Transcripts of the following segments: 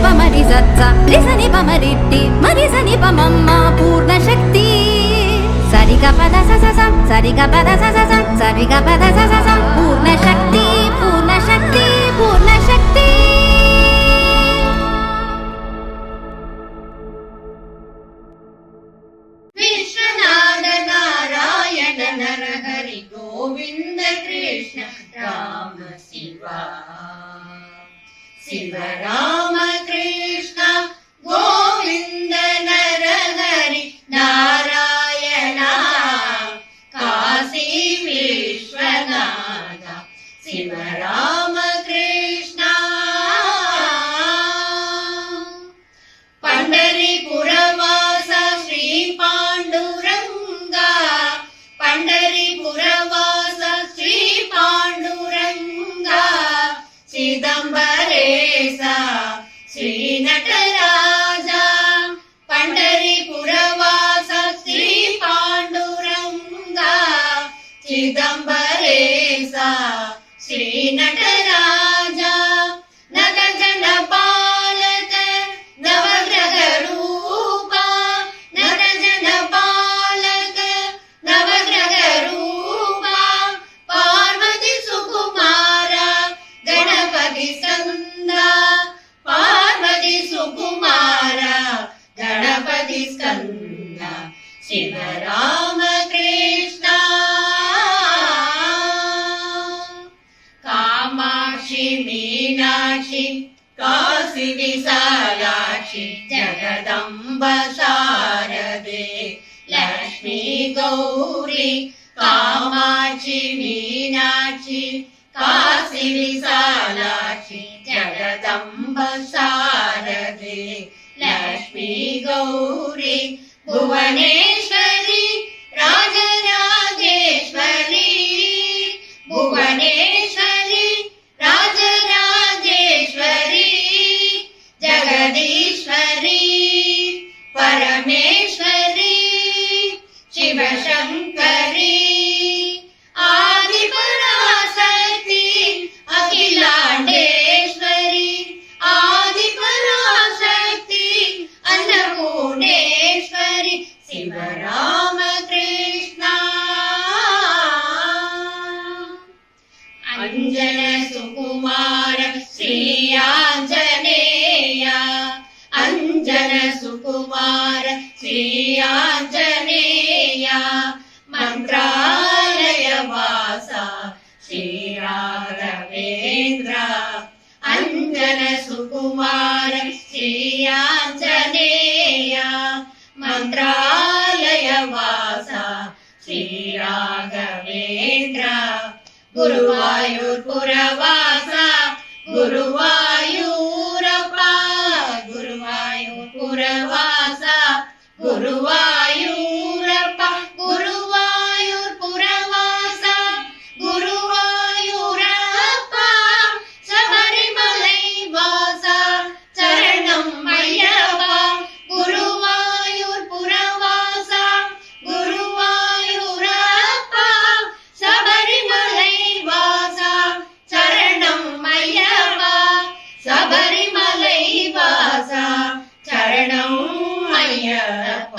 పమరి సత్స రిసని పమరిట్టి మరి సని పమమ్మ పూర్ణ శక్తి సరిగ పద స సరిగ పద స సరిగ పద స పూర్ణ శక్తి పూర్ణ శక్తి పూర్ణ శక్తి. విశ్వనాథ నారాయణ నరహరి గోవింద కృష్ణ రామ శివ శివ రామ కృష్ణ గోవింద నరహరి నారాయణ కాశీ విశ్వనాథ శివ రామ కృష్ణ పండరిపురవాస శ్రీ పాండురంగా పండరిపురవాస శ్రీ పాండురంగా చిదంబరేశ శ్రీ నటరాజ పండరిపురవాస శ్రీ పాండురంగా చిదంబరేశ శ్రీ నటరాజ నగజన పాలక నవగ్రహ రూప నగజన పాలక నవగ్రహ రూప పార్వతి సుకుమార గణపతి స్కంద పార్వతి సుకుమార గణపతి స్కంద శివ రామ కృష్ణ కామాక్షి మీనాక్షి కాశీ విశాలాక్షి జగదంబ శారదే లక్ష్మీ గౌరీ కామాక్షి మీనాక్షి కాశీ విశాలాక్షి జగదంబ శారదే లక్ష్మీ గౌరీ భువనేశ్వరి రాజరాజేశ్వరి భువనేశ్వరి రాజరాజేశ్వరి జగదీశ్వరి పరమేశ్వరి శివశంకరి ఆదిపరాశక్తి అఖిలాండేశ్వరి ఆదిపరాశక్తి అన్నపూర్ణేశ్వరి శివ రామ కృష్ణ అంజన సుకుమార శ్రీ ఆంజనేయ అంజన సుకుమార శ్రీ ఆంజనేయ మంత్రాలయ వాస శ్రీ రాఘవేంద్ర అంజన సుకుమార శ్రీ ఆంజనేయ మంత్రాలయ వాస శ్రీ రాఘవేంద్ర గురువాయూర్పురవాస గురువాయూరప్ప గురువాయూర్పురవాస గురువాయూరప్ప గురువాయూర్పురవాస గురువాయూరప్ప శబరిమలై వాస చరణం అయ్యప్ప గురువాయూర్పురవాస గురువాయూరప్ప శబరిమలై వాస చరణం అయ్యప్ప శబరిమలై వాస చరణం అయ్యప్ప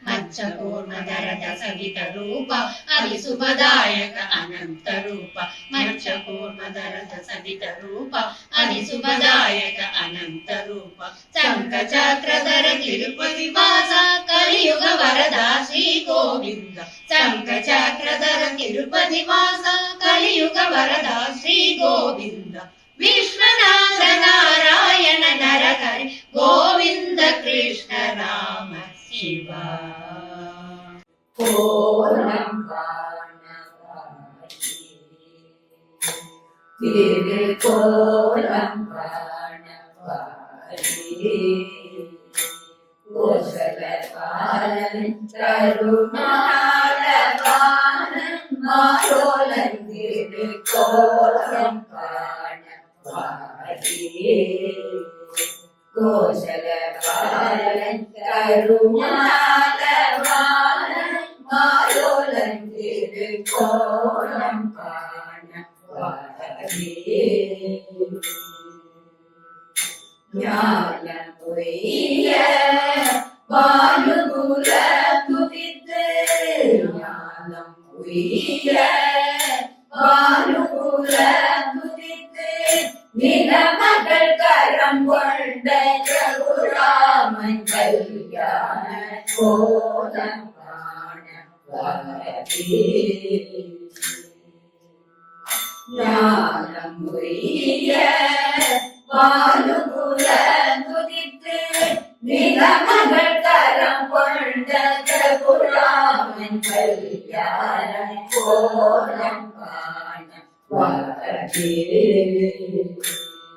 మత్స్యకూర్మధరద సవిత రూప అది శుభదాయక అనంత రూప మత్స్యకూర్మధరద సవిత రూప అది శుభదాయక అనంత రూప శంఖ చక్రధర తిరుపతి వాస కలియుగ వరద శ్రీ గోవింద శంఖ చక్రధర తిరుపతి వాస కలియుగ వరద శ్రీ గోవింద విశ్వనాథ నారాయణ నరహరి గోవింద కృష్ణ రామ శివ కోలం కోలం కోశల పాలన్ కరుణాలవానన్ మారోలన్ కోలం కోశల పాలన్ కరుణాలవానన్ మారోలన్ కోలం ஞானமுரிய பாலுகுல துதித்து ஞானம் உரிய பாலுகுல துதித்து நிலமகள் கரம் கொண்ட ரகுராமன் கல்யாண கோலம் காண வரவே ஞானம் உரிய பாலுகுல துதித்து நிலமகள் கரம் கொண்ட ரகுராமன் கல்யாண கோலம் காண வரவே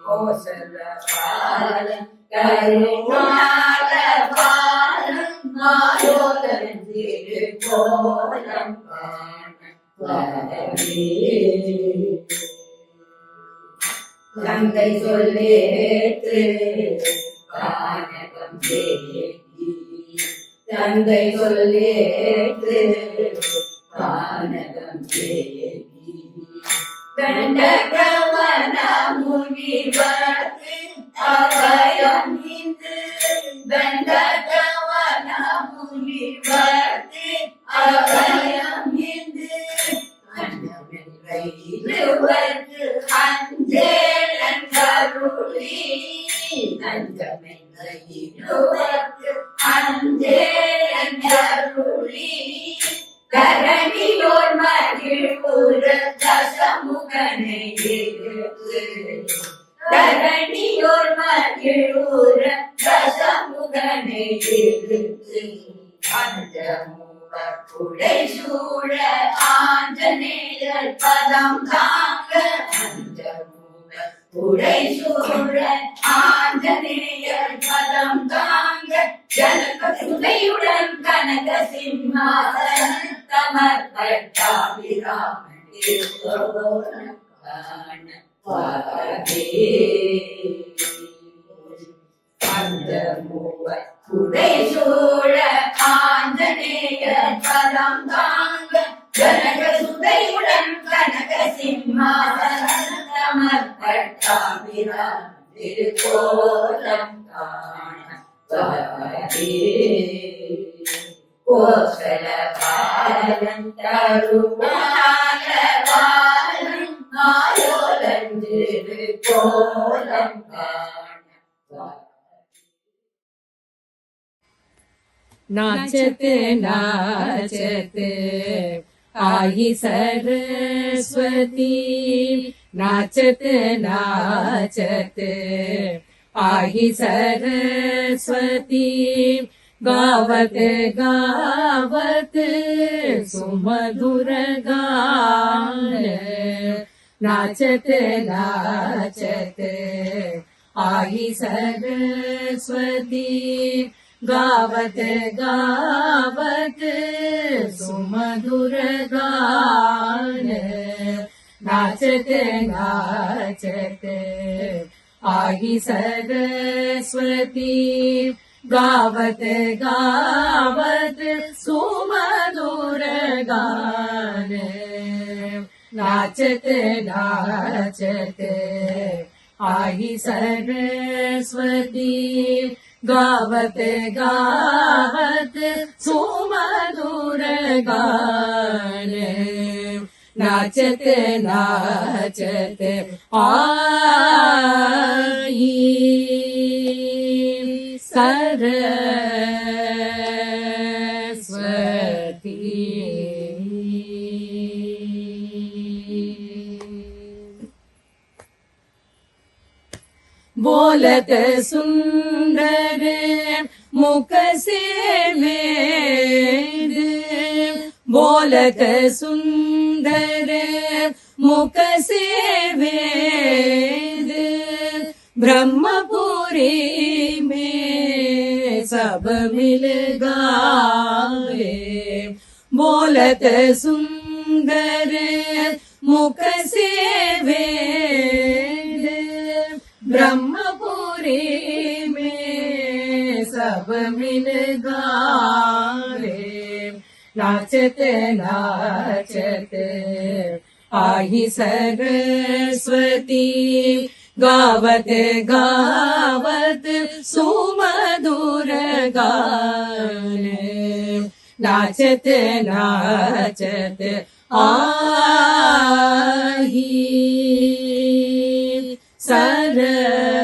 கோசல பாலன் கருணால பாலன் மாயோதன் திருக்கோலம் காண வரவே தந்தை சொல்லேற்று கானகம் தேகி தந்தை சொல்லேற்று கானகம் தேகி தண்டகவன முனிவர்க்கு அபயம் இந்து தண்டகவன முனிவர்க்கு அபயம் இந்து இருவர்க்கு அஞ்சேலன் கருளி நஞ்சமென்ற இருவர்க்கு அஞ்சேலன் கருளி கரணியோர் மகிழ்வுற தசமுகனை இருக்கு தரணியோர் மகிழ்வுற தசமுகனை இருக்கு அஞ்சமுவர் புடை சூழ ஆஞ்சநேயர் பதம் தாங்க அஞ்சமுவர் புடை சூழ ஆஞ்சநேயர் பதம் தாங்க ஜனக சுதையுடன் கனக சிம்மாசனம் தமர்பட்டாபிராமன் திருக்கோலம் காண வரவே அந்த மூவர் புடை சூழ ஆஞ்சநேயர் பதம் தாங்க ஜனக சுதையுடன் கனக சிம்மாசனம் தமர்பட்டாபிராமன் திருக்கோலம் காண வரவே கோசல பாலன் தருணால பாலன் மாயோதன் திருக்கோலம் காண नाचते नाचते आई सरस्वती नाचते नाचते आई सरस्वती गावत गावत सुमधुर गान नाचते नाचते आई सरस्वती गावत गावत सुमधुर गान नाचते नाचते आई सरस्वती गावत गावत सुमधुर गान नाचते नाचते आई सरस्वती गावत गावत सुमधुर गान नाचते नाचते आई सरस्वती बोलत सुंदर मुख से वेद बोलत सुंदर मुख से वेद ब्रह्मपुरी में सब मिल गाए बोलत सुंदर मुख से वेद ब्रह्मपुरी में सब मिल गाए नाचते नाचते आई सरस्वती गावत गावत सुमधुर गान नाचत नाचत आही सरस्वती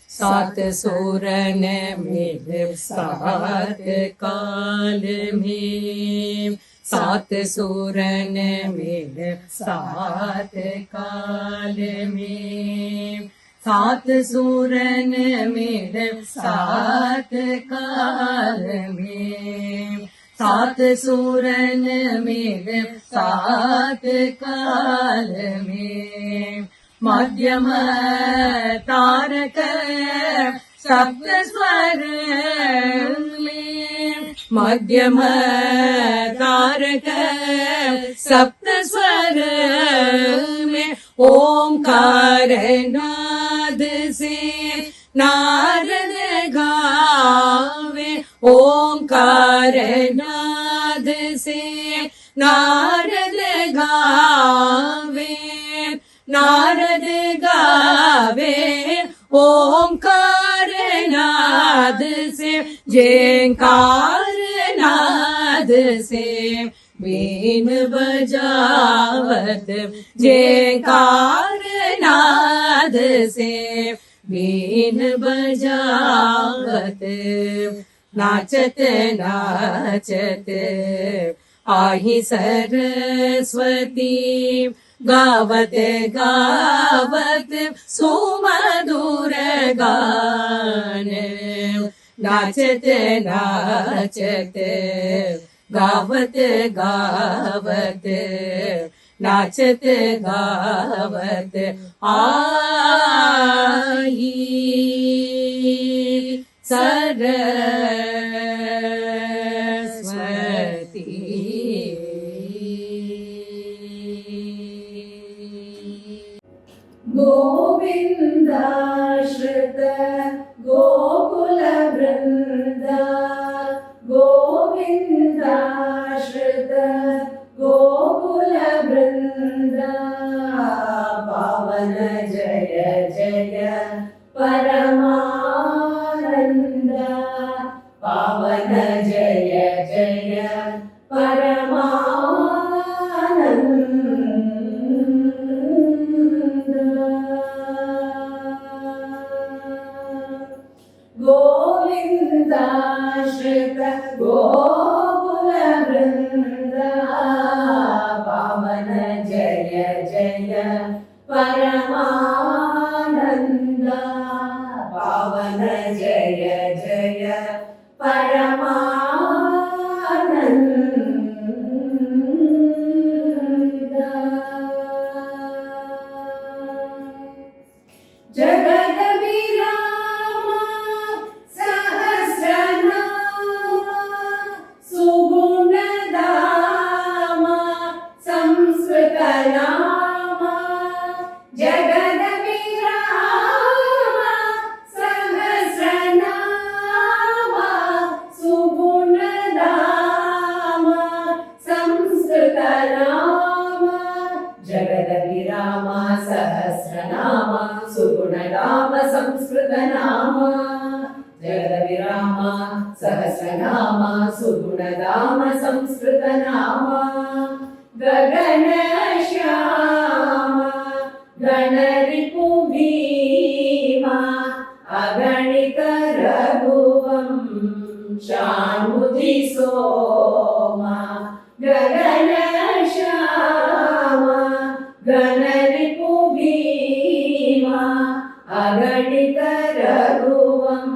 सात सुरन मिल सात काल में सात सुरन मिल सात काल में सात सुरन मिल सात काल में सात सुरन मिल सात काल में मध्यम तारक सप्त स्वर में मध्यम तारक सप्त स्वर में ओंकार नाद से नारद गावे ओंकार नाद से नारद गावे नारद गावे ओंकार नाद से जयकार नाद से बीन बजावत जयकार नाद से बीन बजावत नाचत नाचत आही सरस्वती गावत गावत सुमधुर गान नाचत नाचत गावत गावत नाचत गावत आई सरस्वती गोविन्दाश्रित गोकुल वृन्दा गोविन्दाश्रित गोकुल वृन्दा पावन जय जय परमानन्द पावन जय जय गोविन्दाश्रित गोकुल वृन्दा पावन जय जय परमानन्द पावन जय जय परमानन्द जगद सुगुणधाम संस्कृतनाम जगदभिराम सहस्रनाम सुगुणधाम संस्कृतनाम गगन श्याम गणरिपु भीमा अगणित रघुवं शान्मुधि सोमा गगन श्याम गणरिपु भीमा अगणित रघुवं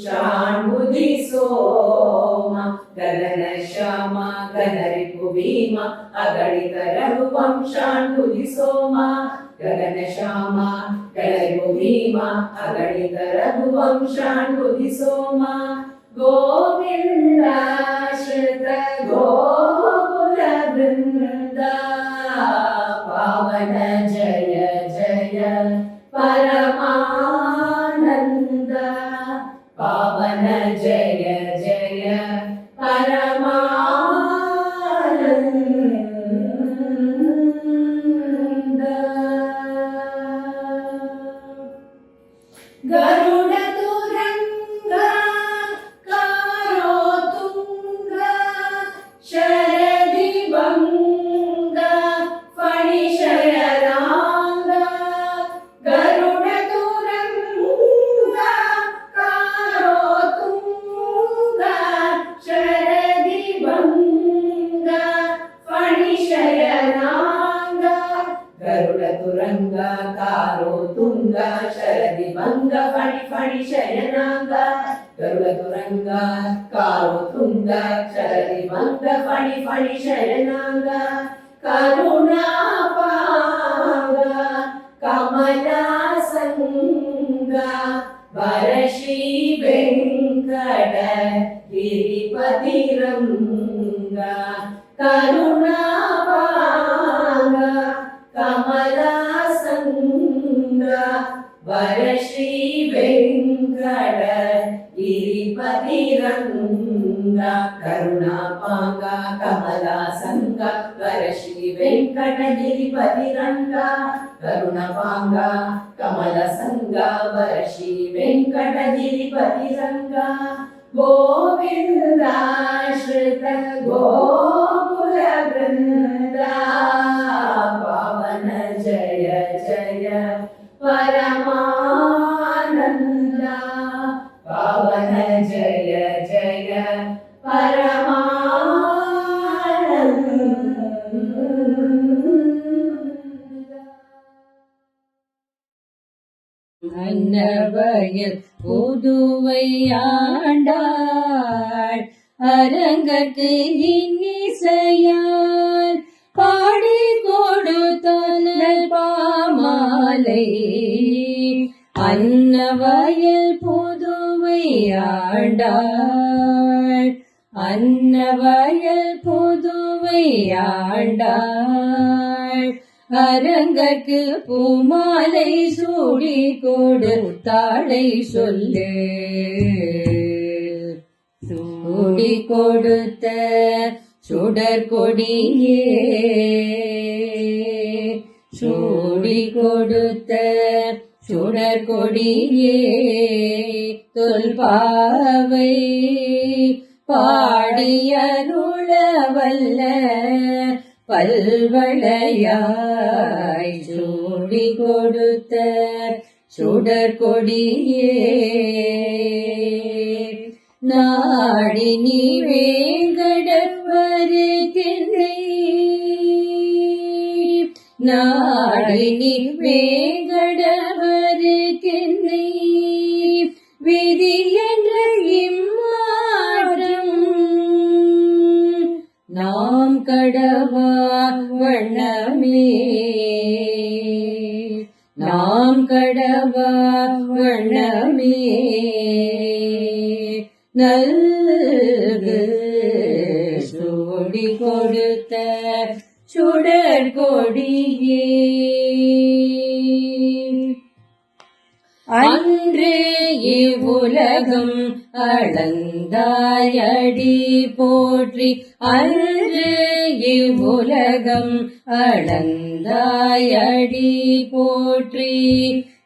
शान्मुधि सोमा गगन श्यामा गणरिपु भीमा अगणित रघुवं शान्मुधि सोमा गगन श्यामा गणरिपु भीमा अगणित रघुवं शान्मुधि सोमा गोविन्दाश्रित गोकुल वृन्दा पावन जय जय परमानन्द पावन ತುಂಗ ಶರದಿ ಭಂಗ ಫಣಿ ಫಣಿ ಶಯನಾಂಗ ಗರುಡ ತುರಂಗ ಕಾರು ತುಂಗ ಶರದಿ ಭಂಗ ಫಣಿ ಫಣಿ ಶಯನಾಂಗ ಕರುಣಾಪಾಂಗ ಕಮಲ ಸಂಗ ವರಶ್ರೀ ವೆಂಕಟ ಗಿರಿಪತಿ ರಂಗ ಕರುಣಾಪಾಂಗ ಕಮಲ ಸಂಗ ವರಶ್ರೀ ವೆಂಕಟ ಗಿರಿಪತಿ ರಂಗ ಕರುಣಾಪಾಂಗ ಕಮಲ ಸಂಗ ವರಶ್ರೀ ವೆಂಕಟ ಗಿರಿಪತಿ ರಂಗ ಕರುಣಾಪಾಂಗ ಕಮಲ ಸಂಗ ವರಶ್ರೀ ವೆಂಕಟ ಗಿರಿಪತಿ ರಂಗ ಗೋವಿಂದಾಶ್ರಿತ ಗೋಕುಲ ವೃಂದ ಪವನ ಜಯ ಜಯ ಪರಮಾನಂದ ಪವನ ಜಯ ಜಯ அன்னவயல் புதுவையாண்டாள் அரங்கற்கு இன்னிசையால் பாடி கொடுத்தனல் பாமாலை அன்னவயல் புதுவையாண்டாள் அன்னவயல் புதுவையாண்டாள் அரங்கற்கு பூமாலை சூடி கொடுத்தாளை சொல்லு சூடி கொடுத்த சுடற்கொடியே சூடி கொடுத்த சுடற்கொடியே தொல்பாவை பாடியருளவல்ல பல்வளையாய் சூடி கொடுத்த சுடற்கொடியே நாடி நீ வேங்கடவருக்கின்றை நாடி நீ வேங்கடவருக்கின்றை விதி என்ற இம்மாற்றம் நாம் கடவா வண்ணமே நாம் கடவா வண்ணமே நல்கு சூடி கொடுத்த சுடற்கொடியே அன்று இவ்வுலகம் அளந்தாயடி போற்றி அன்று இவ்வுலகம் அளந்தாயடி போற்றி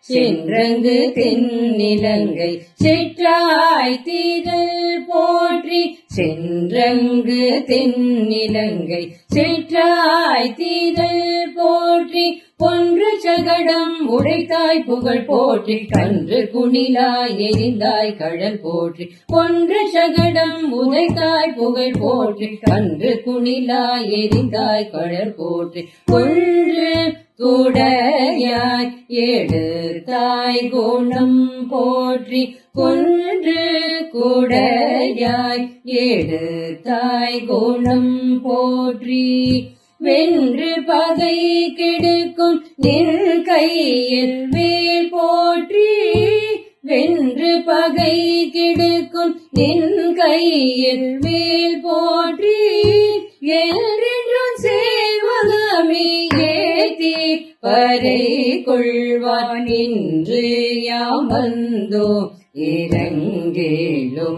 சென்றங்கு தென்னிலங்கை செற்றாய் தீதல் போற்றி சென்றங்கு தென்னிலங்கை செற்றாய் தீதல் போற்றி பொன்று சகடம் உடைத்தாய் புகழ் போற்றி கன்று குணிலாய் எரிந்தாய் கடல் போற்றி பொன்று சகடம் உதைத்தாய் புகழ் போற்றி கன்று குணிலாய் எரிந்தாய் கடல் போற்றி கொன்று குடையாய் எடுத்தாய் குணம் போற்றி கொன்று குடையாய் எடுத்தாய் குணம் போற்றி வென்று பகை கெடுக்கும் நின் கையில் வேல் போற்றி வென்று பகை கெடுக்கும் நின் கையில் வேல் போற்றி என்றென்றும் சேவகமே ஏத்தி பறை கொள்வான் இன்று யாம் வந்தோம் இரங்கேலோ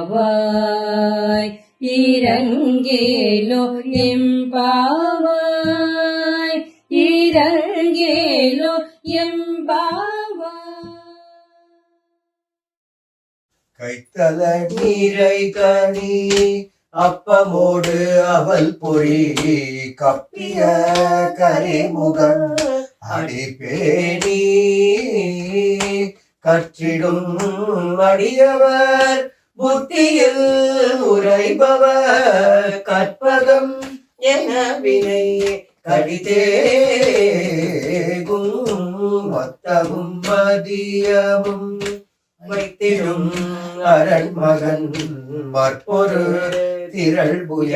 எம்பாவாய் இரங்கேலோ எம்பாவாய் இரங்கேலோ எம்பாவாய். கைத்தல நீரை கனி அப்பமோடு அவல் பொறி கப்பிய கரிமுகன் அடிப்பேணி கற்றிடும் அடியவர் புத்தியில் உரைபவர் கற்பகம் என வினை கடிதேகும் மத்தமும் மதியமும் வைத்திடும் அரண்மகன் மற்பொரு திரள்புய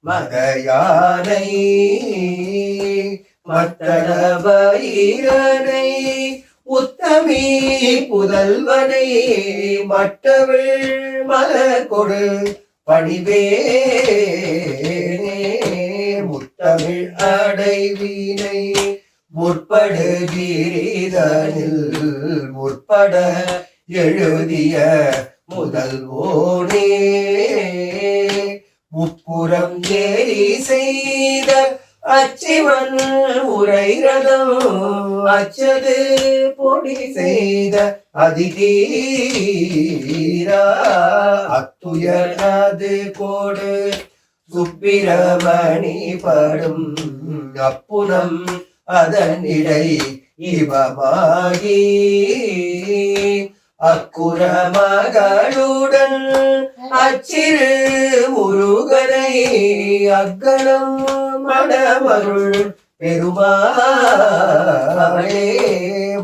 மகையானை மத்தளபயிரனை உத்தமி புதல்வனை மட்டவிழ் மலர் கொடு பணிவேனே முத்தமிழ் அடைவினை முற்படு கீரிதனில் முற்பட எழுதிய முதல்வோனே முப்புறம் ஏறி செய்த அச்சிவன் உரை ரதம் அச்சது பொடி செய்த அதிதீரா அத்துயரது கோடு சுப்பிரமணி படும் அப்புனம் அதனிடை இவமாகி அக்குற மகளுடன் அச்சிறு முருகனை அக்கணம் மடமருள் பெருமாளே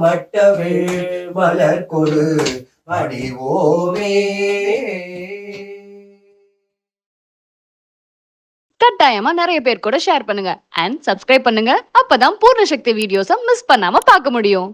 மட்டவிழ் மலர் கொடு அணிவோமே. கட்டாயமா நிறைய பேர் கூட ஷேர் பண்ணுங்க அண்ட் சப்ஸ்கிரைப் பண்ணுங்க. அப்பதான் பூர்ண சக்தி வீடியோஸை மிஸ் பண்ணாம பார்க்க முடியும்.